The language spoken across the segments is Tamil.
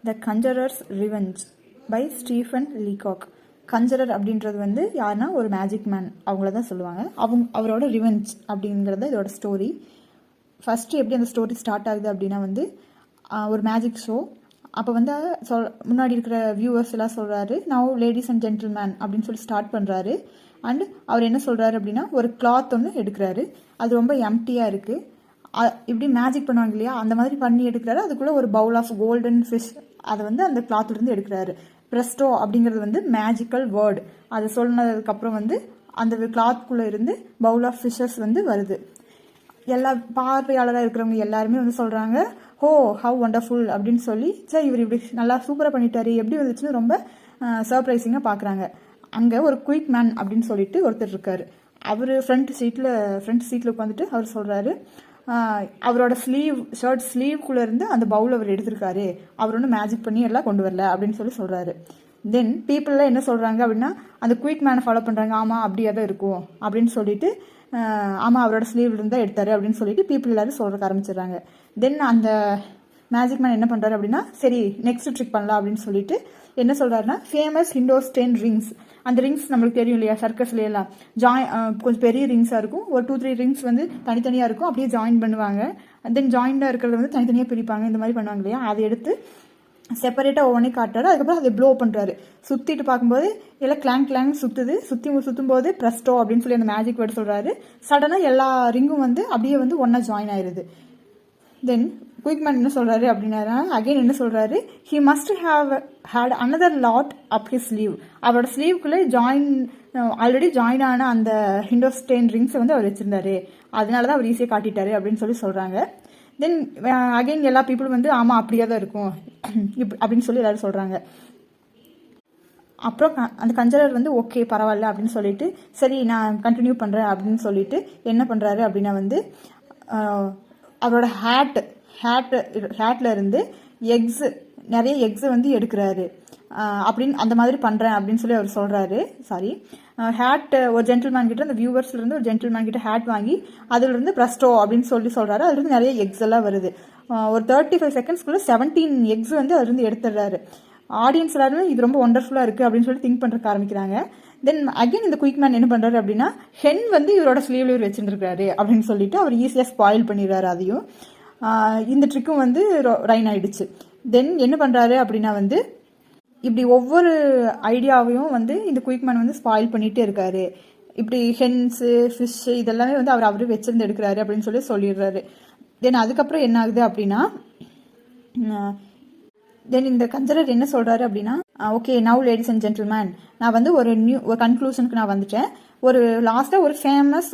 The conjurers revenge by Stephen Leacock. Conjurer அப்படின்றது வந்து யாருன்னா ஒரு மேஜிக் மேன், அவங்கள தான் சொல்லுவாங்க. அவரோட ரிவெஞ்ச் அப்படிங்கிறது இதோட ஸ்டோரி. ஃபஸ்ட்டு எப்படி அந்த ஸ்டோரி ஸ்டார்ட் ஆகுது அப்படின்னா வந்து ஒரு மேஜிக் ஷோ. அப்போ வந்து முன்னாடி இருக்கிற வியூவர்ஸ் எல்லாம் சொல்கிறாரு, நவ் லேடிஸ் அண்ட் ஜென்டில்மேன் அப்படின்னு சொல்லி ஸ்டார்ட் பண்ணுறாரு. அண்ட் அவர் என்ன சொல்கிறாரு அப்படின்னா ஒரு கிளாத் ஒன்று எடுக்கிறாரு, அது ரொம்ப எம்டியாக இருக்குது. இப்படி மேஜிக் பண்ணுவாங்க இல்லையா, அந்த மாதிரி பண்ணி எடுக்கிறாரு. அதுக்குள்ளே ஒரு பவுல் ஆஃப் கோல்டன் ஃபிஷ் அதை வந்து அந்த கிளாத்லேருந்து எடுக்கிறாரு. ப்ரெஸ்டோ அப்படிங்கிறது வந்து மேஜிக்கல் வேர்டு. அதை சொன்னதுக்கப்புறம் வந்து அந்த கிளாத்குள்ளே இருந்து பவுல் ஆஃப் ஃபிஷ்ஷஸ் வந்து வருது. எல்லா பார்வையாளராக இருக்கிறவங்க எல்லாருமே வந்து சொல்கிறாங்க, ஹோ ஹவ் ஒண்டர்ஃபுல் அப்படின்னு சொல்லி, சரி இவர் இப்படி நல்லா சூப்பராக பண்ணிட்டாரு, எப்படி வந்துச்சுன்னு ரொம்ப சர்ப்ரைசிங்காக பார்க்குறாங்க. அங்கே ஒரு குயிக் மேன் அப்படின்னு சொல்லிட்டு ஒருத்தர் இருக்கார். அவர் ஃப்ரண்ட் சீட்டில் உட்காந்துட்டு அவர் சொல்கிறாரு, அவரோட ஷர்ட் ஸ்லீவ்குள்ளே இருந்து அந்த பவுல் அவர் எடுத்திருக்காரு, அவர் ஒன்றும் மேஜிக் பண்ணி எல்லாம் கொண்டு வரல அப்படின்னு சொல்லி சொல்கிறாரு. தென் பீப்புளெலாம் என்ன சொல்கிறாங்க அப்படின்னா அந்த குயிக் மேனை ஃபாலோ பண்ணுறாங்க. ஆமாம் அப்படியே தான் இருக்கும் அப்படின்னு சொல்லிட்டு, ஆமாம் அவரோட ஸ்லீவ்லேருந்து தான் எடுத்தார் அப்படின்னு சொல்லிட்டு பீப்புள் எல்லாரும் சொல்கிறதுக்கு ஆரம்பிச்சிடுறாங்க. தென் அந்த மேஜிக் மேன் என்ன பண்ணுறாரு அப்படின்னா, சரி நெக்ஸ்ட் ட்ரிக் பண்ணலாம் அப்படின்னு சொல்லிட்டு என்ன சொல்கிறாருன்னா, ஃபேமஸ் ஹிண்டோஸ்டேன் ரிங்ஸ். அந்த ரிங்ஸ் நம்மளுக்கு தெரியும் இல்லையா, சர்க்கஸ்லாம் கொஞ்சம் பெரிய ரிங்ஸாக இருக்கும். ஒரு 2-3 ரிங்ஸ் வந்து தனித்தனியாக இருக்கும், அப்படியே ஜாயின் பண்ணுவாங்க. தென் ஜாயிண்டாக இருக்கிறது வந்து தனித்தனியாக பிரிப்பாங்க, இந்த மாதிரி பண்ணுவாங்க இல்லையா. அதை எடுத்து செப்பரேட்டாக ஒவ்வொன்றே காட்டுறாரு. அதுக்கப்புறம் அதை ப்ளோ பண்ணுறாரு. சுற்றிட்டு பார்க்கும்போது எல்லாம் கிளாங் சுற்றும் போது ப்ரெஸ்டோ அப்படின்னு சொல்லி அந்த மேஜிக் வேர்டு சொல்கிறாரு. சடனாக எல்லா ரிங்கும் வந்து அப்படியே வந்து ஒன்றா ஜாயின் ஆயிடுது. தென் குயிக் மேன் என்ன சொல்கிறாரு அப்படின்னா, அகைன் என்ன சொல்கிறாரு, he must have had another lot up his sleeve. அவரோட ஸ்லீவுக்குள்ளே ஆல்ரெடி ஜாயின் ஆன அந்த ஹிண்டோஸ்டேன் ரிங்ஸை வந்து அவர் வச்சுருந்தாரு, அதனால தான் அவர் ஈஸியாக காட்டிட்டாரு அப்படின்னு சொல்லி சொல்கிறாங்க. தென் அகைன் எல்லா பீப்புளும் வந்து ஆமாம் அப்படியே தான் இருக்கும் அப்படின்னு சொல்லி எல்லாரும் சொல்கிறாங்க. அப்புறம் அந்த கஞ்சரர் வந்து ஓகே பரவாயில்ல அப்படின்னு சொல்லிட்டு, சரி நான் கண்டினியூ பண்ணுறேன் அப்படின்னு சொல்லிட்டு என்ன பண்ணுறாரு அப்படின்னா வந்து அவரோட ஹேட்ல இருந்து நிறைய எக்ஸை வந்து எடுக்கிறாரு. அப்படின்னு அந்த மாதிரி பண்ணுறேன் அப்படின்னு சொல்லி அவர் சொல்கிறாரு. ஒரு ஜென்டில்மேன் கிட்ட, அந்த வியூவர்ஸ்லேருந்து ஒரு ஜென்டில்மேன் கிட்ட ஹேட் வாங்கி அதுலேருந்து ப்ரெஸ்டோ அப்படின்னு சொல்கிறாரு. அதுலேருந்து நிறைய எக்ஸ் எல்லாம் வருது. ஒரு 35 செகண்ட்ஸ்குள்ளே 17 எக்ஸ் வந்து அதுலேருந்து எடுத்துடுறாரு. ஆடியன்ஸ் எல்லாருமே இது ரொம்ப ஒண்டர்ஃபுல்லாக இருக்குது அப்படின்னு சொல்லி திங்க் பண்ணுறதுக்கு ஆரம்பிக்கிறாங்க. தென் அகைன் இந்த குயிக் மேன் என்ன பண்ணுறாரு அப்படின்னா, ஹென் வந்து இவரோட ஸ்லீவ்ல இவர் வச்சுருக்காரு அப்படின்னு சொல்லிட்டு அவர் ஈஸியாக ஸ்பாயில் பண்ணிடுறாரு. அதையும் இந்த ட்ரிக்கும் வந்து ரைன் ஆயிடுச்சு. தென் என்ன பண்ணுறாரு அப்படின்னா வந்து இப்படி ஒவ்வொரு ஐடியாவையும் வந்து இந்த குயிக் மேன் வந்து ஸ்பாயில் பண்ணிகிட்டே இருக்காரு. இப்படி ஹென்ஸு ஃபிஷ்ஷு இதெல்லாமே வந்து அவர் வச்சிருந்து எடுக்கிறாரு அப்படின்னு சொல்லி சொல்லிடுறாரு. தென் அதுக்கப்புறம் என்ன ஆகுது அப்படின்னா, தென் இந்த கஞ்சரர் என்ன சொல்கிறாரு அப்படின்னா, okay now ladies and gentlemen, நான் வந்து ஒரு கன்க்ளூஷனுக்கு நான் வந்துட்டேன். ஒரு லாஸ்ட்டாக ஒரு ஃபேமஸ்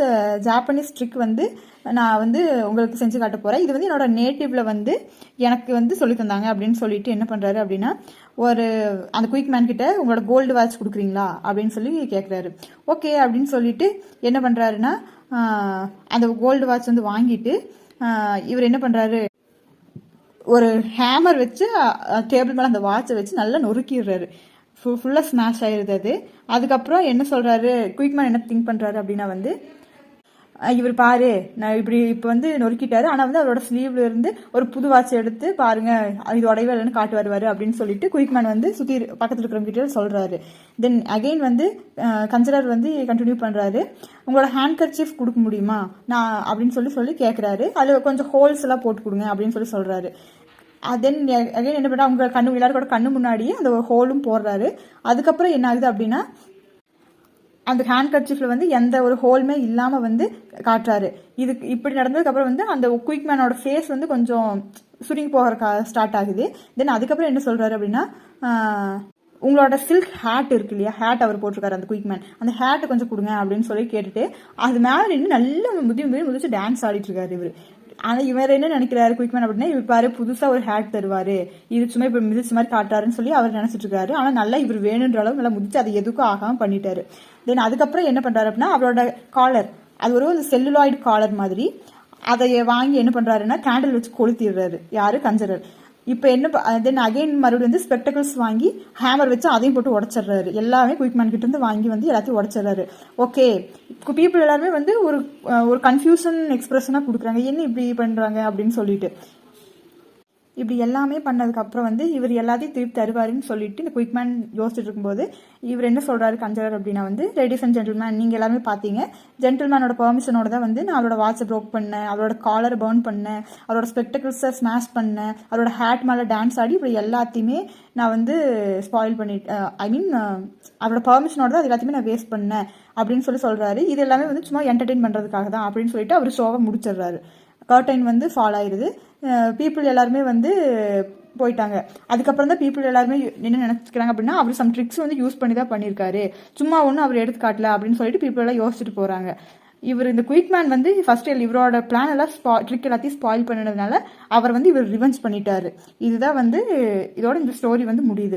ஜாப்பனீஸ் ட்ரிக் வந்து நான் வந்து உங்களுக்கு செஞ்சு காட்ட போகிறேன். இது வந்து என்னோட நேட்டிவ்ல வந்து எனக்கு வந்து சொல்லி தந்தாங்க அப்படின்னு சொல்லிட்டு என்ன பண்ணுறாரு அப்படின்னா, அந்த குயிக் மேன் கிட்ட உங்களோட கோல்டு வாட்ச் கொடுக்குறீங்களா அப்படின்னு சொல்லி கேட்குறாரு. ஓகே அப்படின்னு சொல்லிட்டு என்ன பண்ணுறாருன்னா, அந்த கோல்டு வாட்ச் வந்து வாங்கிட்டு இவர் என்ன பண்ணுறாரு, ஒரு ஹேமர் வச்சு டேபிள் மேலே அந்த வாட்சை வச்சு நல்லா நொறுக்கிடுறாரு. ஃபுல்லாக ஸ்மாஷ் ஆயிடுது அது. அதுக்கப்புறம் என்ன சொல்கிறாரு, குயிக் மேன் என்ன திங்க் பண்ணுறாரு அப்படின்னா வந்து, இவர் பாரு நான் இப்போ வந்து நொறுக்கிட்டாரு, ஆனால் வந்து அவரோட ஸ்லீவ்ல இருந்து ஒரு புது வாட்ச் எடுத்து பாருங்க இது உடையவே இல்லைன்னு காட்டு வருவார் அப்படின்னு சொல்லிட்டு குயிக் மேன் வந்து சுற்றி பக்கத்தில் இருக்கிறவங்க கிட்ட சொல்கிறாரு. தென் அகெயின் வந்து கஞ்சரர் வந்து கண்டினியூ பண்ணுறாரு, உங்களோட ஹேண்ட் கர்ச்சீஃப் கொடுக்க முடியுமா நான் அப்படின்னு சொல்லி கேட்குறாரு. அதில் கொஞ்சம் ஹோல்ஸ் எல்லாம் போட்டு கொடுங்க அப்படின்னு சொல்கிறாரு. தென் அகைன் என்ன பண்ணா, அவங்க எல்லாரும் கூட கண்ணு முன்னாடியே அந்த ஹோலும் போடுறாரு. அதுக்கப்புறம் என்ன ஆகுது அப்படின்னா, அந்த ஹேண்ட் கர்ச்சீஃப்ல வந்து எந்த ஒரு ஹோலுமே இல்லாமல் வந்து காட்டுறாரு. இப்படி நடந்ததுக்கப்புறம் வந்து அந்த குயிக் மேனோட ஃபேஸ் வந்து கொஞ்சம் சுருங்கி போகிற ஸ்டார்ட் ஆகுது. தென் அதுக்கப்புறம் என்ன சொல்கிறாரு அப்படின்னா, உங்களோட சில்க் ஹேட் இருக்கு இல்லையா, ஹேட் அவர் போட்டிருக்காரு அந்த குயிக் மேன், அந்த ஹேட்டை கொஞ்சம் கொடுங்க அப்படின்னு சொல்லி கேட்டுட்டு அது மேலே நின்று நல்லா முதிச்சு டான்ஸ் ஆடிட்டு இருக்காரு இவர். ஆனால் இவர் என்ன நினைக்கிறாரு குயிக் மேன் அப்படின்னா, இவர் பாரு புதுசாக ஒரு ஹேட் தருவார், இது சும்மா இப்போ மிதிச்ச மாதிரி காட்டுறாருன்னு சொல்லி அவர் நினச்சிட்டு இருக்காரு. ஆனால் நல்லா இவர் வேணுன்ற அளவு நல்லா முதிச்சு அதை எதுக்கும் ஆகாமல் பண்ணிட்டாரு. தென் அதுக்கப்புறம் என்ன பண்ணுறாரு அப்படின்னா, அவரோட காலர் அது ஒரு செல்லுலாய்டு காலர் மாதிரி, அதை வாங்கி என்ன பண்ணுறாருன்னா கேண்டில் வச்சு கொளுத்திடுறாரு யாரு, கஞ்சரர். இப்போ என்ன தென் அகைன் மறுபடியும் வந்து ஸ்பெக்டக்கிள்ஸ் வாங்கி ஹேமர் வச்சு அதையும் போட்டு உடச்சிடுறாரு. எல்லாமே குயிக் மேன் கிட்ட இருந்து வாங்கி வந்து எல்லாத்தையும் உடச்சிடுறாரு. ஓகே பீப்புள் எல்லாருமே வந்து ஒரு கன்ஃபியூஷன் எக்ஸ்பிரஷனாக கொடுக்குறாங்க, என்ன இப்படி பண்ணுறாங்க அப்படின்னு சொல்லிட்டு. இப்படி எல்லாமே பண்ணதுக்கப்புறம் வந்து இவர் எல்லாத்தையும் திருப்பி தருவாருன்னு சொல்லிட்டு இந்த குயிக்மேன் யோசிச்சுட்டு இருக்கும்போது இவர் என்ன சொல்கிறாரு கஞ்சரர் அப்படின்னா வந்து, லேடிஸ் அண்ட் ஜென்டில்மேன், நீங்கள் எல்லாமே பார்த்தீங்க, ஜென்டில்மேனோட பெர்மிஷனோட தான் வந்து நான் அவரோட வாட்சை ப்ரோக் பண்ணேன், அவரோட காலரை பர்ன் பண்ணேன், அவரோட ஸ்பெக்டக்கிள்ஸை ஸ்மாஷ் பண்ணேன், அவரோட ஹேட் மேலே டான்ஸ் ஆடி இப்படி எல்லாத்தையுமே நான் வந்து ஸ்பாயில் பண்ணிட்டேன், ஐ மீன் அவரோட பெர்மிஷனோட தான் அது எல்லாத்தையுமே நான் வேஸ்ட் பண்ணேன் அப்படின்னு சொல்கிறாரு. இது எல்லாமே வந்து சும்மா என்டர்டெயின் பண்ணுறதுக்காக தான் அப்படின்னு சொல்லிட்டு அவர் ஷோவை முடிச்சிடுறாரு. கர்டைன் வந்து ஃபால் ஆயிடுது. பீப்புள் எல்லாருமே வந்து போயிட்டாங்க. அதுக்கப்புறம் தான் பீப்புள் எல்லாருமே என்ன நினச்சிக்கிறாங்க அப்படின்னா, அவர் சம் ட்ரிக்ஸ் வந்து யூஸ் பண்ணி தான் பண்ணியிருக்காரு, சும்மா ஒன்றும் அவர் எடுத்து காட்டல அப்படின்னு சொல்லிட்டு பீப்புள் எல்லாம் யோசிச்சுட்டு போகிறாங்க. இவர் இந்த குயிக்மேன் வந்து ஃபர்ஸ்ட் இவரோட பிளான் எல்லாம் ட்ரிக் எல்லாத்தையும் ஸ்பாயில் பண்ணதுனால அவர் வந்து இவர் ரிவெஞ்ச் பண்ணிட்டாரு. இதுதான் வந்து இதோட இந்த ஸ்டோரி வந்து முடியுது.